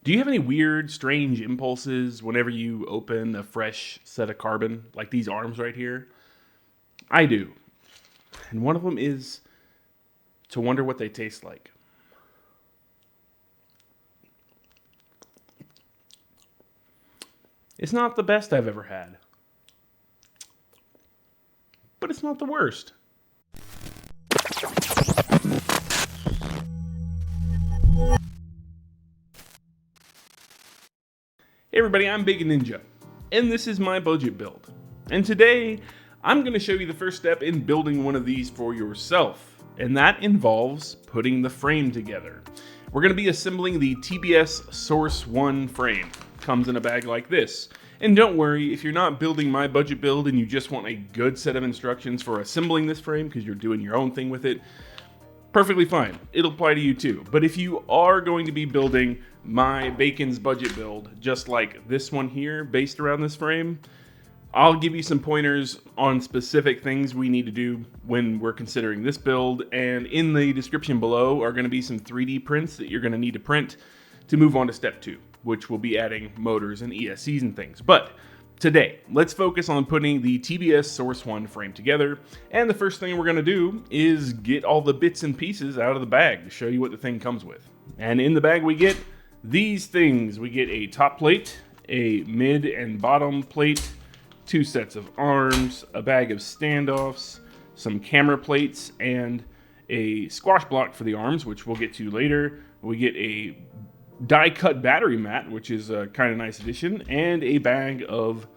Do you have any weird, strange impulses whenever you open a fresh set of carbon, like these arms right here? I do. And one of them is to wonder what they taste like. It's not the best I've ever had, but it's not the worst. Hey everybody, I'm Big Ninja, and this is my budget build. And today, I'm going to show you the first step in building one of these for yourself, and that involves putting the frame together. We're going to be assembling the TBS Source One frame. Comes in a bag like this. And don't worry, if you're not building my budget build and you just want a good set of instructions for assembling this frame because you're doing your own thing with it, perfectly fine. It'll apply to you too. But if you are going to be building my Bacon's budget build, just like this one here, based around this frame, I'll give you some pointers on specific things we need to do when we're considering this build. And in the description below are going to be some 3D prints that you're going to need to print to move on to step 2, which will be adding motors and ESCs and things. But today, let's focus on putting the TBS Source One frame together. And the first thing we're going to do is get all the bits and pieces out of the bag to show you what the thing comes with. And in the bag we get these things. We get a top plate, a mid and bottom plate, 2 sets of arms, a bag of standoffs, some camera plates, and a squash block for the arms, which we'll get to later. We get a die-cut battery mat, which is a kind of nice addition, and a bag of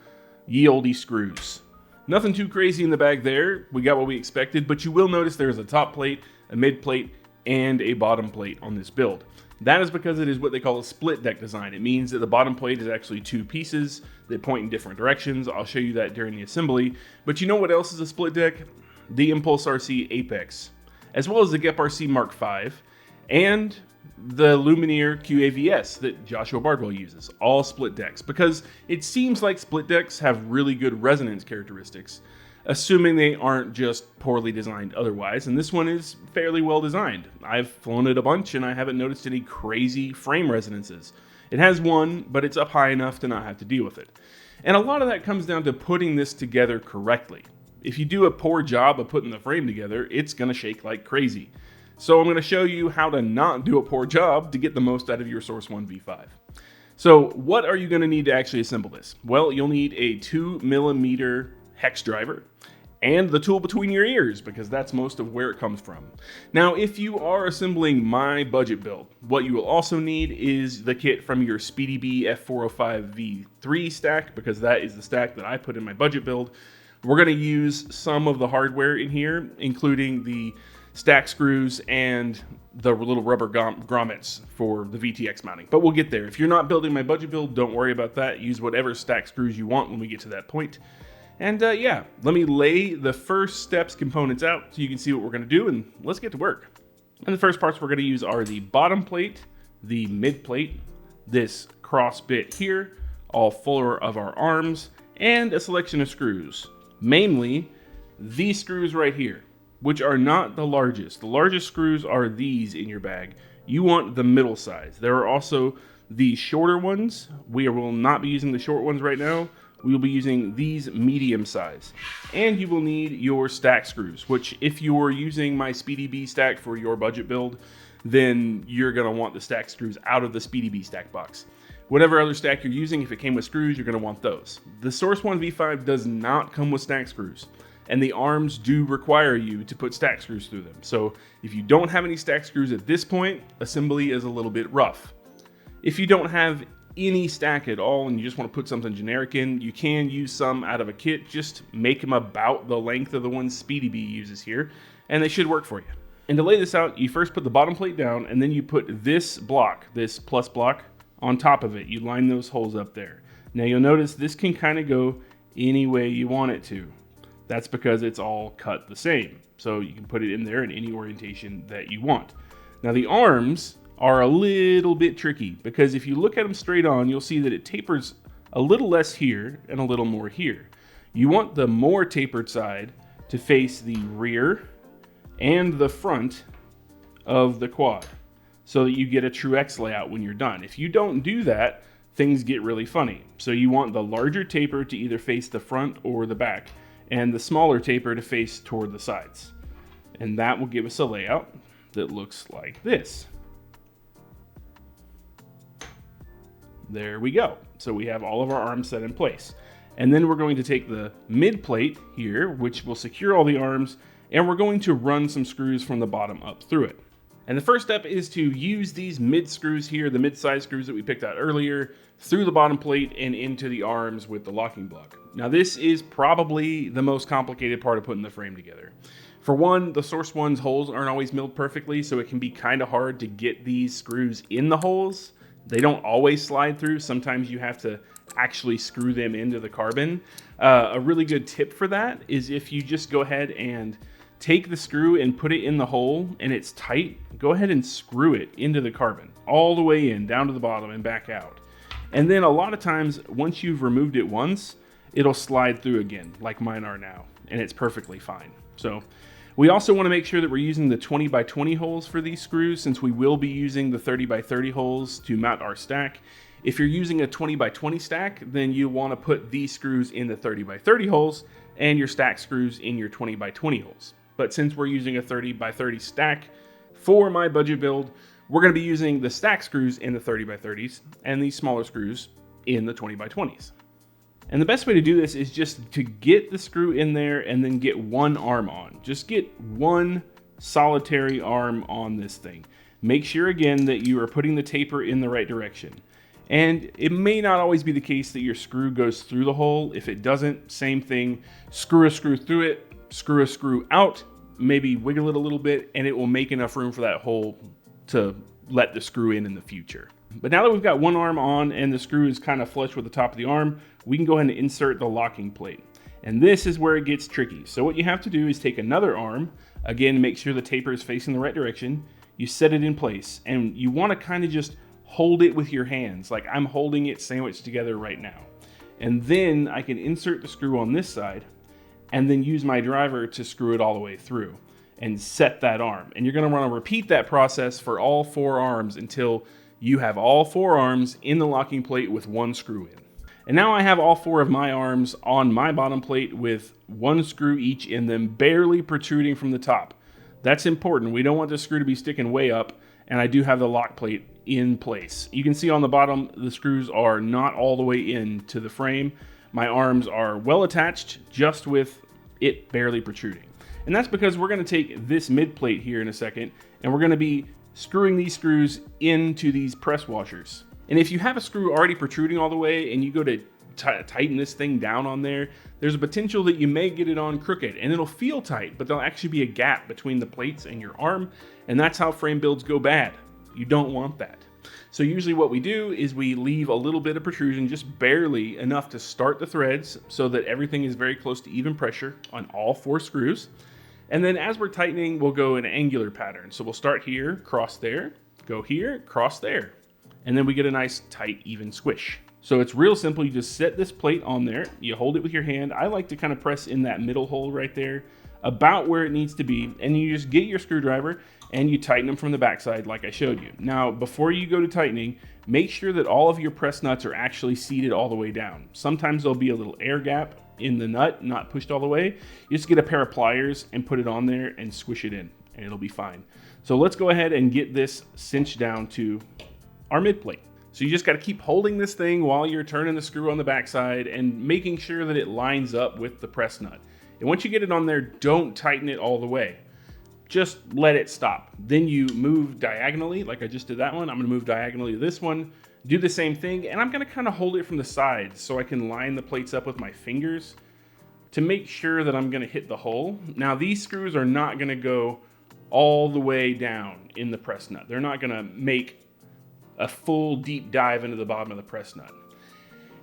ye olde screws. Nothing too crazy in the bag there. We got what we expected, but you will notice there's a top plate, a mid plate, and a bottom plate on this build. That is because it is what they call a split deck design. It means that the bottom plate is actually 2 pieces that point in different directions. I'll show you that during the assembly. But you know what else is a split deck? The Impulse RC Apex, as well as the GEP RC Mark V, and the Lumineer QAVS that Joshua Bardwell uses, all split decks, because it seems like split decks have really good resonance characteristics, assuming they aren't just poorly designed otherwise, and this one is fairly well designed. I've flown it a bunch and I haven't noticed any crazy frame resonances. It has one, but it's up high enough to not have to deal with it. And a lot of that comes down to putting this together correctly. If you do a poor job of putting the frame together, it's gonna shake like crazy. So I'm going to show you how to not do a poor job to get the most out of your Source One V5. So what are you going to need to actually assemble this? Well, you'll need a 2mm hex driver and the tool between your ears, because that's most of where it comes from. Now, if you are assembling my budget build, what you will also need is the kit from your SpeedyBee F405 V3 stack, because that is the stack that I put in my budget build. We're going to use some of the hardware in here, including the stack screws and the little rubber grommets for the VTX mounting, but we'll get there. If you're not building my budget build, don't worry about that. Use whatever stack screws you want when we get to that point. And yeah, let me lay the first steps components out so you can see what we're going to do, and let's get to work. And the first parts we're going to use are the bottom plate, the mid plate, this cross bit here, all fuller of our arms, and a selection of screws. Mainly these screws right here, which are not the largest. The largest screws are these in your bag. You want the middle size. There are also the shorter ones. We will not be using the short ones right now. We will be using these medium size. And you will need your stack screws, which if you're using my SpeedyBee stack for your budget build, then you're gonna want the stack screws out of the SpeedyBee stack box. Whatever other stack you're using, if it came with screws, you're gonna want those. The Source One V5 does not come with stack screws, and the arms do require you to put stack screws through them. So if you don't have any stack screws at this point, assembly is a little bit rough. If you don't have any stack at all and you just want to put something generic in, you can use some out of a kit. Just make them about the length of the ones SpeedyBee uses here, and they should work for you. And to lay this out, you first put the bottom plate down, and then you put this block, this plus block, on top of it. You line those holes up there. Now you'll notice this can kind of go any way you want it to. That's because it's all cut the same. So you can put it in there in any orientation that you want. Now the arms are a little bit tricky, because if you look at them straight on, you'll see that it tapers a little less here and a little more here. You want the more tapered side to face the rear and the front of the quad. so that you get a true X layout when you're done. If you don't do that, things get really funny. So you want the larger taper to either face the front or the back, and the smaller taper to face toward the sides. And that will give us a layout that looks like this. There we go. So we have all of our arms set in place. And then we're going to take the mid plate here, which will secure all the arms, and we're going to run some screws from the bottom up through it. And the first step is to use these mid screws here, the mid-size screws that we picked out earlier, through the bottom plate and into the arms with the locking block. Now this is probably the most complicated part of putting the frame together. For one, the Source One's holes aren't always milled perfectly, so it can be kind of hard to get these screws in the holes. They don't always slide through. Sometimes you have to actually screw them into the carbon. A really good tip for that is if you just go ahead and take the screw and put it in the hole and it's tight, go ahead and screw it into the carbon all the way in, down to the bottom and back out. And then a lot of times, once you've removed it once, it'll slide through again, like mine are now, and it's perfectly fine. So we also want to make sure that we're using the 20 by 20 holes for these screws, since we will be using the 30 by 30 holes to mount our stack. If you're using a 20 by 20 stack, then you want to put these screws in the 30 by 30 holes and your stack screws in your 20 by 20 holes. But since we're using a 30 by 30 stack for my budget build, we're going to be using the stack screws in the 30 by 30s and these smaller screws in the 20 by 20s. And the best way to do this is just to get the screw in there and then get one arm on. Just get one solitary arm on this thing. Make sure again that you are putting the taper in the right direction. And it may not always be the case that your screw goes through the hole. If it doesn't, same thing. Screw a screw through it, screw a screw out, maybe wiggle it a little bit, and it will make enough room for that hole to let the screw in the future. But now that we've got one arm on and the screw is kind of flush with the top of the arm, we can go ahead and insert the locking plate. And this is where it gets tricky. So what you have to do is take another arm, again, make sure the taper is facing the right direction, you set it in place, and you want to kind of just hold it with your hands, like I'm holding it sandwiched together right now. And then I can insert the screw on this side, and then use my driver to screw it all the way through and set that arm. And you're going to want to repeat that process for all four arms until you have all four arms in the locking plate with one screw in. And now I have all four of my arms on my bottom plate with one screw each in them, barely protruding from the top. That's important. We don't want the screw to be sticking way up, and I do have the lock plate in place. You can see on the bottom, the screws are not all the way into the frame. My arms are well attached, just with it barely protruding. And that's because we're going to take this mid plate here in a second, and we're going to be screwing these screws into these press washers. And if you have a screw already protruding all the way and you go to tighten this thing down on there, there's a potential that you may get it on crooked, and it'll feel tight, but there'll actually be a gap between the plates and your arm, and that's how frame builds go bad. You don't want that. So usually what we do is we leave a little bit of protrusion, just barely enough to start the threads so that everything is very close to even pressure on all four screws. And then as we're tightening, we'll go in an angular pattern. So we'll start here, cross there, go here, cross there. And then we get a nice tight, even squish. So it's real simple. You just set this plate on there. You hold it with your hand. I like to kind of press in that middle hole right there, about where it needs to be. And you just get your screwdriver and you tighten them from the backside like I showed you. Now, before you go to tightening, make sure that all of your press nuts are actually seated all the way down. Sometimes there'll be a little air gap in the nut, not pushed all the way. You just get a pair of pliers and put it on there and squish it in, and it'll be fine. So let's go ahead and get this cinched down to our mid plate. So you just got to keep holding this thing while you're turning the screw on the backside and making sure that it lines up with the press nut. And once you get it on there, don't tighten it all the way. Just let it stop. Then you move diagonally, like I just did that one. I'm gonna move diagonally to this one, do the same thing, and I'm gonna kind of hold it from the sides so I can line the plates up with my fingers to make sure that I'm gonna hit the hole. Now these screws are not gonna go all the way down in the press nut. They're not gonna make a full deep dive into the bottom of the press nut.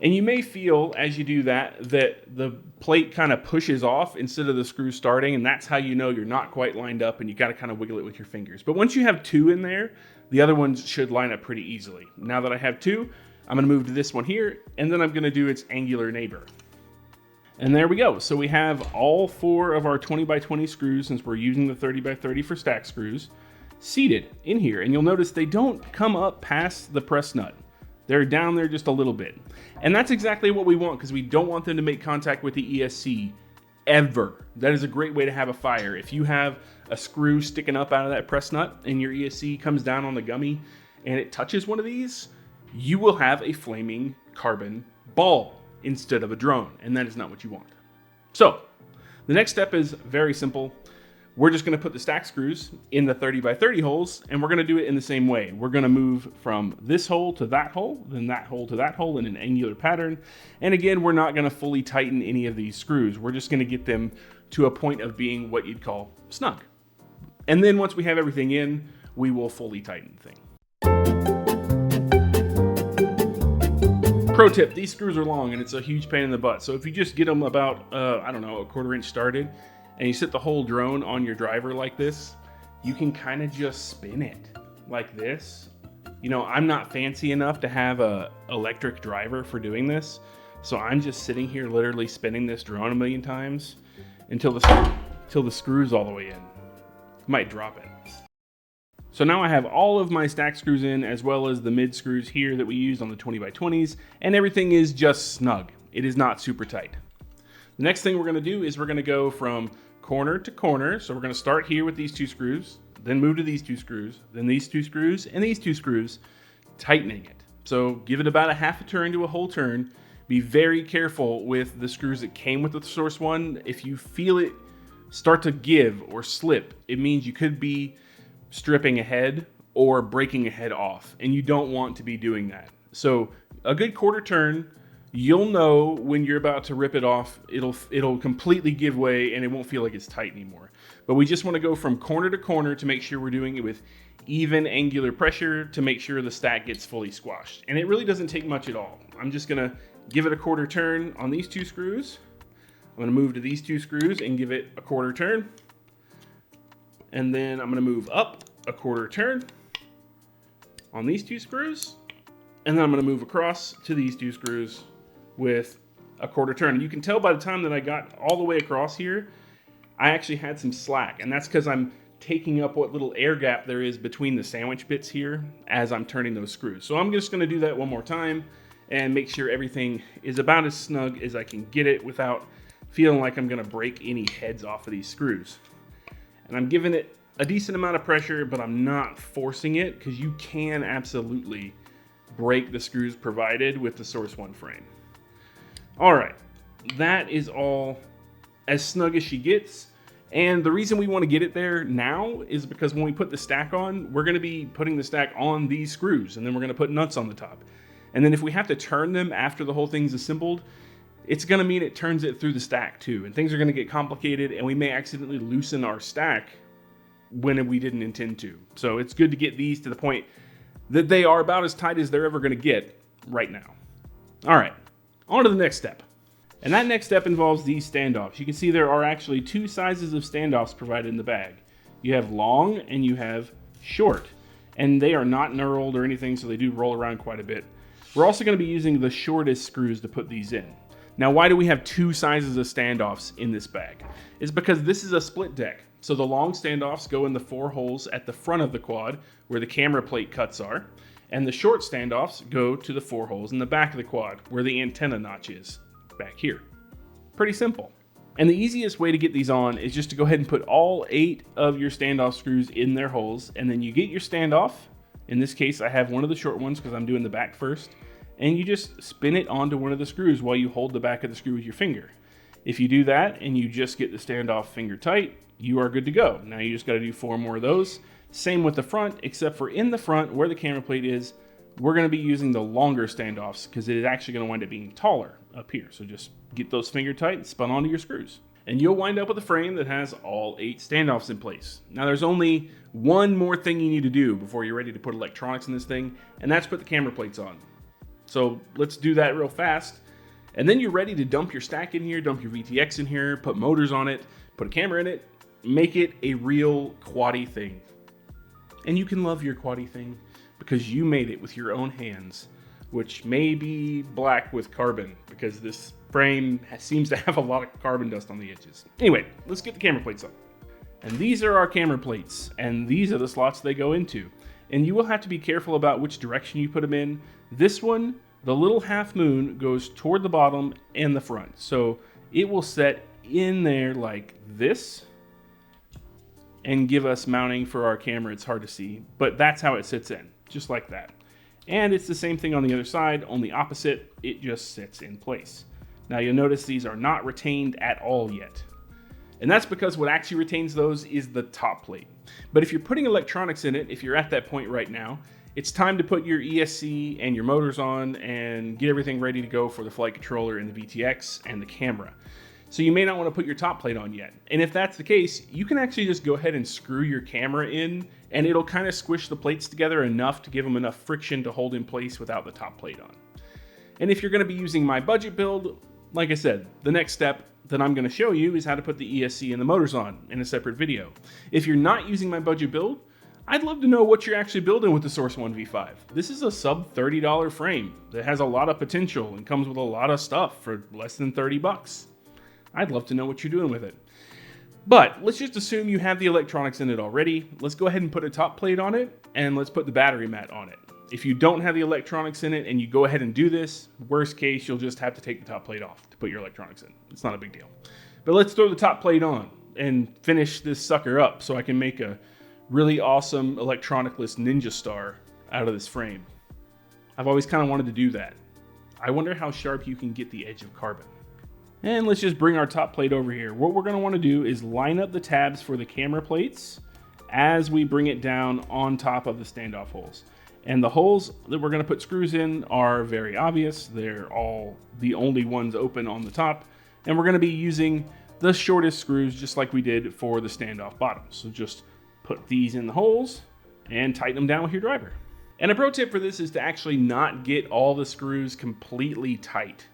And you may feel as you do that the plate kind of pushes off instead of the screw starting, and that's how you know you're not quite lined up and you got to kind of wiggle it with your fingers. But once you have two in there, the other ones should line up pretty easily. Now that I have two, I'm going to move to this one here, and then I'm going to do its angular neighbor. And there we go. So we have all four of our 20 by 20 screws, since we're using the 30 by 30 for stack screws, seated in here, and you'll notice they don't come up past the press nut. They're down there just a little bit. And that's exactly what we want, because we don't want them to make contact with the ESC ever. That is a great way to have a fire. If you have a screw sticking up out of that press nut and your ESC comes down on the gummy and it touches one of these, you will have a flaming carbon ball instead of a drone, and that is not what you want. So the next step is very simple. We're just going to put the stack screws in the 30 by 30 holes, and we're going to do it in the same way. We're going to move from this hole to that hole, then that hole to that hole in an angular pattern. And again, we're not going to fully tighten any of these screws. We're just going to get them to a point of being what you'd call snug. And then once we have everything in, we will fully tighten the thing. Pro tip, these screws are long and it's a huge pain in the butt. So if you just get them about, I don't know, a 1/4 inch started, and you sit the whole drone on your driver like this, you can kind of just spin it like this. You know, I'm not fancy enough to have a electric driver for doing this. So I'm just sitting here literally spinning this drone a million times until the screw's all the way in. Might drop it. So now I have all of my stack screws in, as well as the mid screws here that we used on the 20 by 20s, and everything is just snug. It is not super tight. The next thing we're gonna do is we're gonna go from corner to corner. So we're gonna start here with these 2 screws, then move to these 2 screws, then these 2 screws, and these 2 screws, tightening it. So give it about a half a turn to a whole turn. Be very careful with the screws that came with the Source One. If you feel it start to give or slip, it means you could be stripping a head or breaking a head off, and you don't want to be doing that. So a good 1/4 turn, you'll know when you're about to rip it off. It'll completely give way and it won't feel like it's tight anymore. But we just want to go from corner to corner to make sure we're doing it with even angular pressure to make sure the stack gets fully squashed. And it really doesn't take much at all. I'm just gonna give it a 1/4 turn on these 2 screws. I'm gonna move to these 2 screws and give it a 1/4 turn. And then I'm gonna move up a 1/4 turn on these 2 screws. And then I'm gonna move across to these 2 screws with a 1/4 turn. And you can tell by the time that I got all the way across here, I actually had some slack. And that's because I'm taking up what little air gap there is between the sandwich bits here as I'm turning those screws. So I'm just gonna do that one more time and make sure everything is about as snug as I can get it without feeling like I'm gonna break any heads off of these screws. And I'm giving it a decent amount of pressure, but I'm not forcing it, because you can absolutely break the screws provided with the Source One frame. All right, that is all as snug as she gets. And the reason we want to get it there now is because when we put the stack on, we're going to be putting the stack on these screws, and then we're going to put nuts on the top. And then if we have to turn them after the whole thing's assembled, it's going to mean it turns it through the stack too, and things are going to get complicated, and we may accidentally loosen our stack when we didn't intend to. So it's good to get these to the point that they are about as tight as they're ever going to get right now. All right, on to the next step. And that next step involves these standoffs. You can see there are actually 2 sizes of standoffs provided in the bag. You have long and you have short, and they are not knurled or anything, so they do roll around quite a bit. We're also going to be using the shortest screws to put these in. Now, why do we have 2 sizes of standoffs in this bag? It's because this is a split deck. So the long standoffs go in the 4 holes at the front of the quad where the camera plate cuts are, and the short standoffs go to the 4 holes in the back of the quad where the antenna notch is, back here. Pretty simple. And the easiest way to get these on is just to go ahead and put all 8 of your standoff screws in their holes, and then you get your standoff. In this case, I have one of the short ones because I'm doing the back first, and you just spin it onto one of the screws while you hold the back of the screw with your finger. If you do that and you just get the standoff finger tight, you are good to go. Now you just got to do 4 more of those. Same with the front, except for in the front where the camera plate is, we're going to be using the longer standoffs because it is actually going to wind up being taller up here. So just get those finger tight and spun onto your screws. And you'll wind up with a frame that has all 8 standoffs in place. Now there's only one more thing you need to do before you're ready to put electronics in this thing, and that's put the camera plates on. So let's do that real fast. And then you're ready to dump your stack in here, dump your VTX in here, put motors on it, put a camera in it, make it a real quaddy thing. And you can love your quaddy thing because you made it with your own hands, which may be black with carbon because this frame seems to have a lot of carbon dust on the edges. Anyway, let's get the camera plates on. And these are our camera plates, and these are the slots they go into. And you will have to be careful about which direction you put them in. This one, the little half moon, goes toward the bottom and the front. So it will set in there like this and give us mounting for our camera. It's hard to see, but that's how it sits in, just like that. And it's the same thing on the other side, on the opposite, it just sits in place. Now you'll notice these are not retained at all yet. And that's because what actually retains those is the top plate. But if you're putting electronics in it, if you're at that point right now, it's time to put your ESC and your motors on and get everything ready to go for the flight controller and the VTX and the camera. So you may not want to put your top plate on yet. And if that's the case, you can actually just go ahead and screw your camera in, and it'll kind of squish the plates together enough to give them enough friction to hold in place without the top plate on. And if you're going to be using my budget build, like I said, the next step that I'm going to show you is how to put the ESC and the motors on in a separate video. If you're not using my budget build, I'd love to know what you're actually building with the Source One V5. This is a sub $30 frame that has a lot of potential and comes with a lot of stuff for less than 30 bucks. I'd love to know what you're doing with it. But let's just assume you have the electronics in it already. Let's go ahead and put a top plate on it, and let's put the battery mat on it. If you don't have the electronics in it and you go ahead and do this, worst case, you'll just have to take the top plate off to put your electronics in. It's not a big deal. But let's throw the top plate on and finish this sucker up so I can make a really awesome electronicless ninja star out of this frame. I've always kind of wanted to do that. I wonder how sharp you can get the edge of carbon. And let's just bring our top plate over here. What we're going to want to do is line up the tabs for the camera plates as we bring it down on top of the standoff holes. And the holes that we're going to put screws in are very obvious. They're all the only ones open on the top. And we're going to be using the shortest screws just like we did for the standoff bottoms. So just put these in the holes and tighten them down with your driver. And a pro tip for this is to actually not get all the screws completely tight.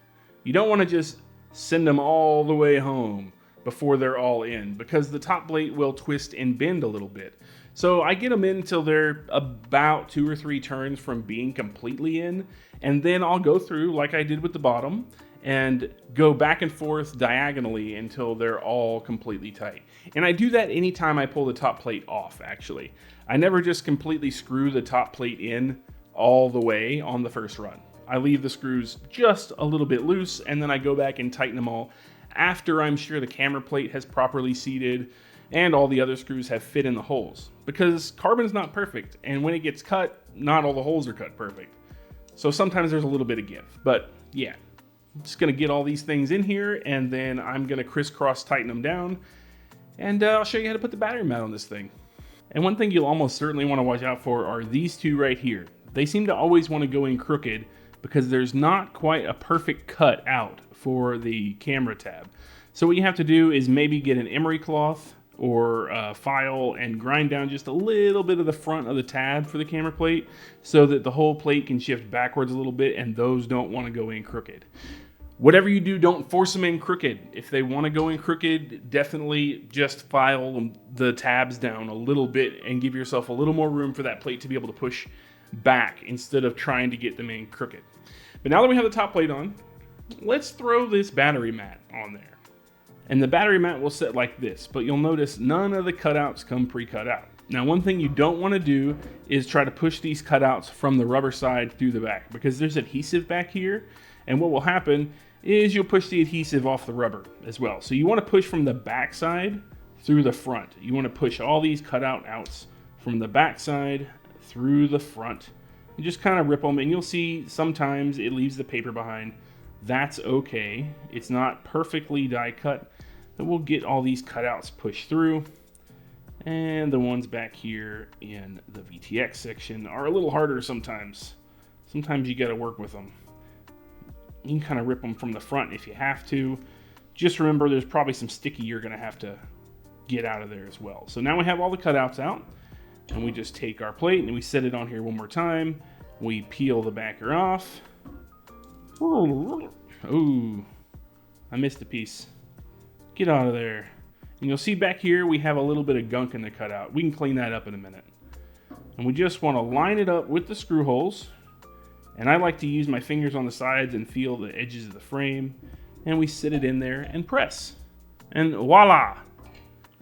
You don't want to just send them all the way home before they're all in, because the top plate will twist and bend a little bit. So I get them in until they're about 2 or 3 turns from being completely in, and then I'll go through like I did with the bottom and go back and forth diagonally until they're all completely tight. And I do that anytime I pull the top plate off, actually. I never just completely screw the top plate in all the way on the first run. I leave the screws just a little bit loose, and then I go back and tighten them all after I'm sure the camera plate has properly seated and all the other screws have fit in the holes. Because carbon's not perfect, and when it gets cut, not all the holes are cut perfect. So sometimes there's a little bit of give. But yeah, I'm just gonna get all these things in here, and then I'm gonna crisscross tighten them down, and I'll show you how to put the battery mat on this thing. And one thing you'll almost certainly want to watch out for are these two right here. They seem to always want to go in crooked because there's not quite a perfect cut out for the camera tab. So what you have to do is maybe get an emery cloth or a file and grind down just a little bit of the front of the tab for the camera plate so that the whole plate can shift backwards a little bit and those don't want to go in crooked. Whatever you do, don't force them in crooked. If they want to go in crooked, definitely just file the tabs down a little bit and give yourself a little more room for that plate to be able to push back instead of trying to get them in crooked. But now that we have the top plate on, let's throw this battery mat on there. And the battery mat will sit like this, but you'll notice none of the cutouts come pre-cut out. Now, one thing you don't want to do is try to push these cutouts from the rubber side through the back, because there's adhesive back here, and what will happen is you'll push the adhesive off the rubber as well. So you want to push from the back side through the front. You want to push all these cutout outs from the back side through the front. You just kind of rip them, and you'll see sometimes it leaves the paper behind. That's okay. It's not perfectly die cut, but we'll get all these cutouts pushed through. And the ones back here in the VTX section are a little harder sometimes. Sometimes you got to work with them. You can kind of rip them from the front if you have to. Just remember there's probably some sticky you're going to have to get out of there as well. So now we have all the cutouts out, and we just take our plate and we set it on here one more time. We peel the backer off. Oh, I missed a piece. Get out of there. And you'll see back here we have a little bit of gunk in the cutout. We can clean that up in a minute. And we just want to line it up with the screw holes. And I like to use my fingers on the sides and feel the edges of the frame. And we sit it in there and press. And voila!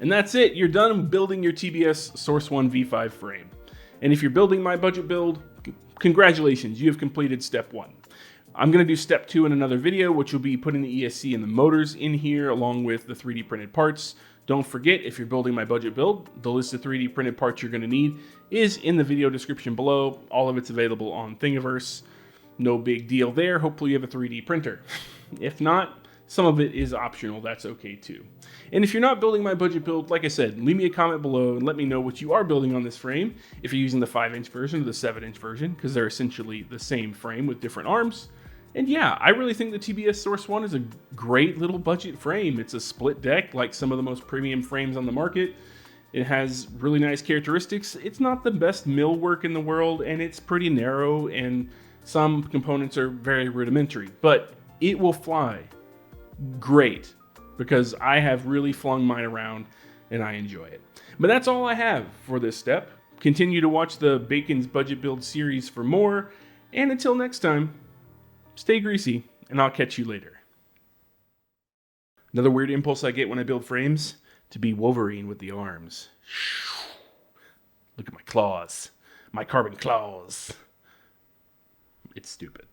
And that's it, you're done building your TBS Source One V5 frame. And if you're building my budget build, congratulations, you have completed step 1. I'm going to do step 2 in another video, which will be putting the ESC and the motors in here along with the 3D printed parts. Don't forget, if you're building my budget build, the list of 3D printed parts you're going to need is in the video description below. All of it's available on Thingiverse. No big deal there. Hopefully you have a 3D printer. If not, some of it is optional. That's okay too. And if you're not building my budget build, like I said, leave me a comment below and let me know what you are building on this frame. If you're using the 5-inch version or the 7-inch version, because they're essentially the same frame with different arms. And yeah, I really think the TBS Source One is a great little budget frame. It's a split deck like some of the most premium frames on the market. It has really nice characteristics. It's not the best millwork in the world, and it's pretty narrow, and some components are very rudimentary, but it will fly great because I have really flung mine around and I enjoy it. But that's all I have for this step. Continue to watch the Bacon's Budget Build series for more, and until next time, stay greasy, and I'll catch you later. Another weird impulse I get when I build frames, to be Wolverine with the arms. Look at my claws, my carbon claws. It's stupid.